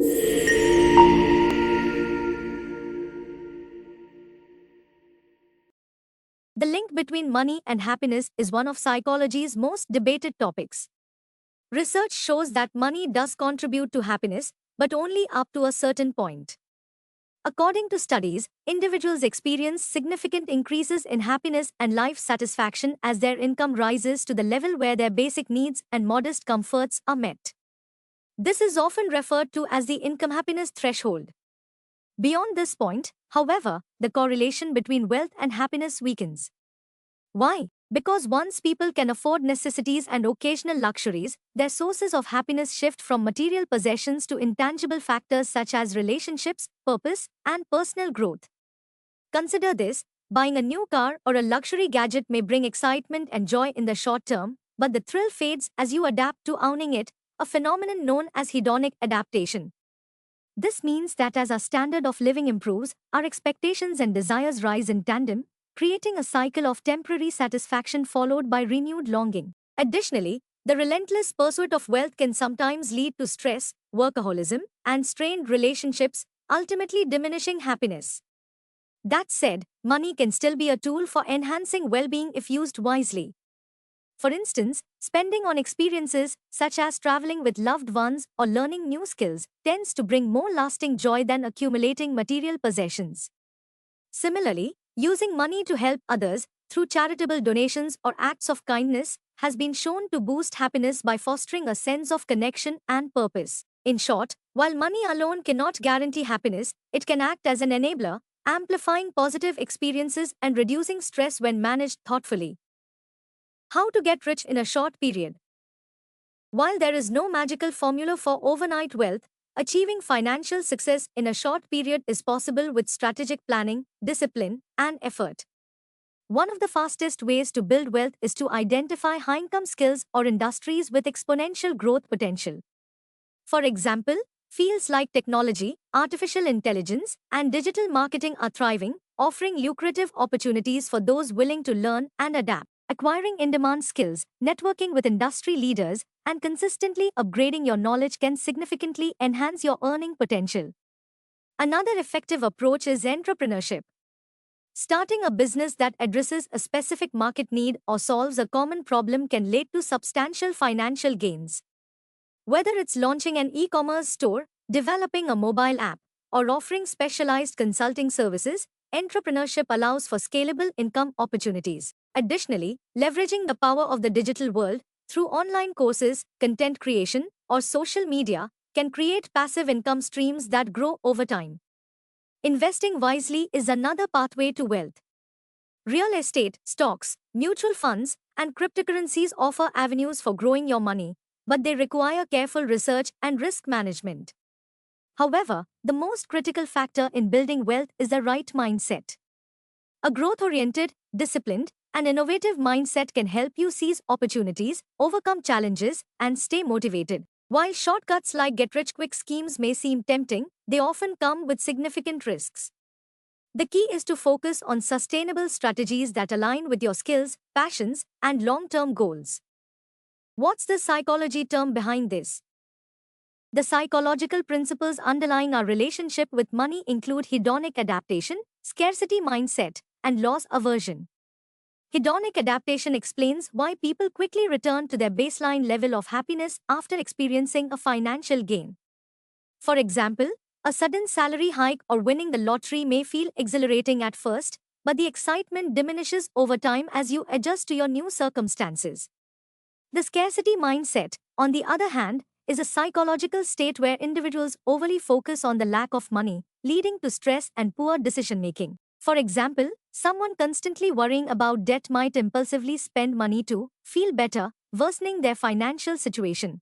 The link between money and happiness is one of psychology's most debated topics. Research shows that money does contribute to happiness, but only up to a certain point. According to studies, individuals experience significant increases in happiness and life satisfaction as their income rises to the level where their basic needs and modest comforts are met. This is often referred to as the income happiness threshold. Beyond this point, however, the correlation between wealth and happiness weakens. Why? Because once people can afford necessities and occasional luxuries, their sources of happiness shift from material possessions to intangible factors such as relationships, purpose, and personal growth. Consider this: buying a new car or a luxury gadget may bring excitement and joy in the short term, but the thrill fades as you adapt to owning it, a phenomenon known as hedonic adaptation. This means that as our standard of living improves, our expectations and desires rise in tandem, creating a cycle of temporary satisfaction followed by renewed longing. Additionally, the relentless pursuit of wealth can sometimes lead to stress, workaholism, and strained relationships, ultimately diminishing happiness. That said, money can still be a tool for enhancing well-being if used wisely. For instance, spending on experiences, such as traveling with loved ones or learning new skills, tends to bring more lasting joy than accumulating material possessions. Similarly, using money to help others, through charitable donations or acts of kindness, has been shown to boost happiness by fostering a sense of connection and purpose. In short, while money alone cannot guarantee happiness, it can act as an enabler, amplifying positive experiences and reducing stress when managed thoughtfully. How to get rich in a short period? While there is no magical formula for overnight wealth, achieving financial success in a short period is possible with strategic planning, discipline, and effort. One of the fastest ways to build wealth is to identify high-income skills or industries with exponential growth potential. For example, fields like technology, artificial intelligence, and digital marketing are thriving, offering lucrative opportunities for those willing to learn and adapt. Acquiring in-demand skills, networking with industry leaders, and consistently upgrading your knowledge can significantly enhance your earning potential. Another effective approach is entrepreneurship. Starting a business that addresses a specific market need or solves a common problem can lead to substantial financial gains. Whether it's launching an e-commerce store, developing a mobile app, or offering specialized consulting services, entrepreneurship allows for scalable income opportunities. Additionally, leveraging the power of the digital world through online courses, content creation, or social media can create passive income streams that grow over time. Investing wisely is another pathway to wealth. Real estate, stocks, mutual funds, and cryptocurrencies offer avenues for growing your money, but they require careful research and risk management. However, the most critical factor in building wealth is the right mindset. A growth-oriented, disciplined, and innovative mindset can help you seize opportunities, overcome challenges, and stay motivated. While shortcuts like get-rich-quick schemes may seem tempting, they often come with significant risks. The key is to focus on sustainable strategies that align with your skills, passions, and long-term goals. What's the psychology term behind this? The psychological principles underlying our relationship with money include hedonic adaptation, scarcity mindset, and loss aversion. Hedonic adaptation explains why people quickly return to their baseline level of happiness after experiencing a financial gain. For example, a sudden salary hike or winning the lottery may feel exhilarating at first, but the excitement diminishes over time as you adjust to your new circumstances. The scarcity mindset, on the other hand, is a psychological state where individuals overly focus on the lack of money, leading to stress and poor decision-making. For example, someone constantly worrying about debt might impulsively spend money to feel better, worsening their financial situation.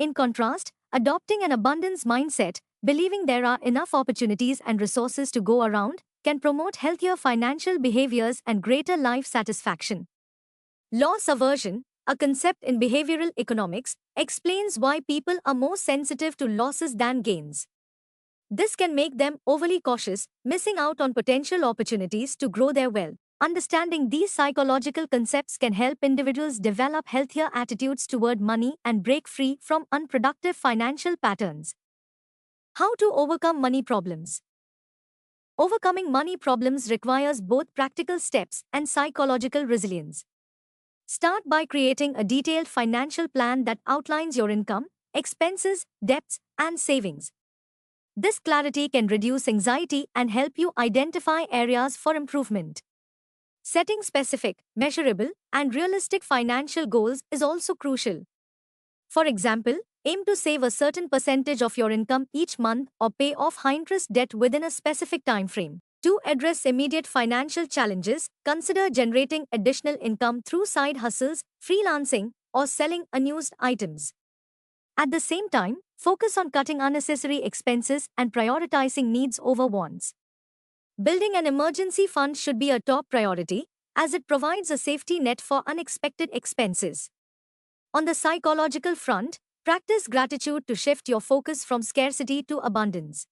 In contrast, adopting an abundance mindset, believing there are enough opportunities and resources to go around, can promote healthier financial behaviors and greater life satisfaction. Loss aversion, a concept in behavioral economics, explains why people are more sensitive to losses than gains. This can make them overly cautious, missing out on potential opportunities to grow their wealth. Understanding these psychological concepts can help individuals develop healthier attitudes toward money and break free from unproductive financial patterns. How to overcome money problems? Overcoming money problems requires both practical steps and psychological resilience. Start by creating a detailed financial plan that outlines your income, expenses, debts, and savings. This clarity can reduce anxiety and help you identify areas for improvement. Setting specific, measurable, and realistic financial goals is also crucial. For example, aim to save a certain percentage of your income each month or pay off high-interest debt within a specific time frame. To address immediate financial challenges, consider generating additional income through side hustles, freelancing, or selling unused items. At the same time, focus on cutting unnecessary expenses and prioritizing needs over wants. Building an emergency fund should be a top priority, as it provides a safety net for unexpected expenses. On the psychological front, practice gratitude to shift your focus from scarcity to abundance.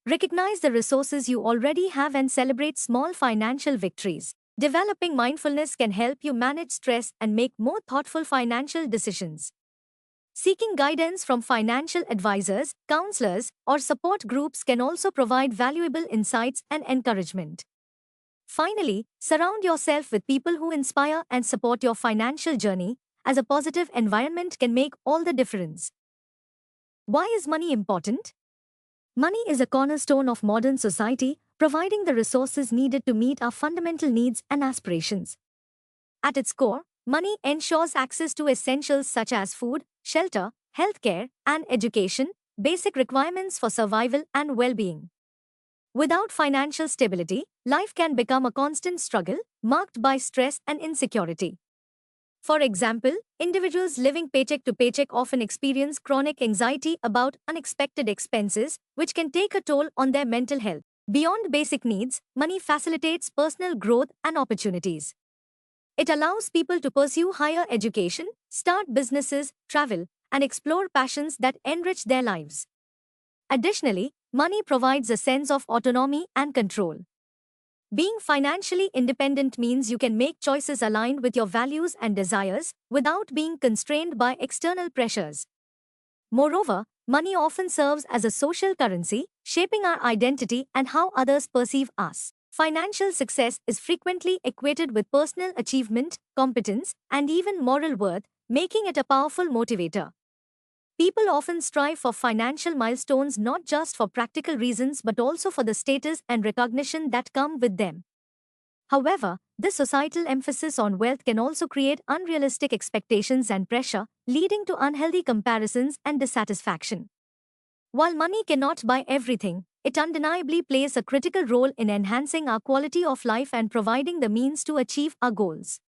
Recognize the resources you already have and celebrate small financial victories. Developing mindfulness can help you manage stress and make more thoughtful financial decisions. Seeking guidance from financial advisors, counselors, or support groups can also provide valuable insights and encouragement. Finally, surround yourself with people who inspire and support your financial journey, as a positive environment can make all the difference. Why is money important? Money is a cornerstone of modern society, providing the resources needed to meet our fundamental needs and aspirations. At its core, money ensures access to essentials such as food, shelter, healthcare, and education, basic requirements for survival and well-being. Without financial stability, life can become a constant struggle, marked by stress and insecurity. For example, individuals living paycheck to paycheck often experience chronic anxiety about unexpected expenses, which can take a toll on their mental health. Beyond basic needs, money facilitates personal growth and opportunities. It allows people to pursue higher education, start businesses, travel, and explore passions that enrich their lives. Additionally, money provides a sense of autonomy and control. Being financially independent means you can make choices aligned with your values and desires without being constrained by external pressures. Moreover, money often serves as a social currency, shaping our identity and how others perceive us. Financial success is frequently equated with personal achievement, competence, and even moral worth, making it a powerful motivator. People often strive for financial milestones not just for practical reasons but also for the status and recognition that come with them. However, this societal emphasis on wealth can also create unrealistic expectations and pressure, leading to unhealthy comparisons and dissatisfaction. While money cannot buy everything, it undeniably plays a critical role in enhancing our quality of life and providing the means to achieve our goals.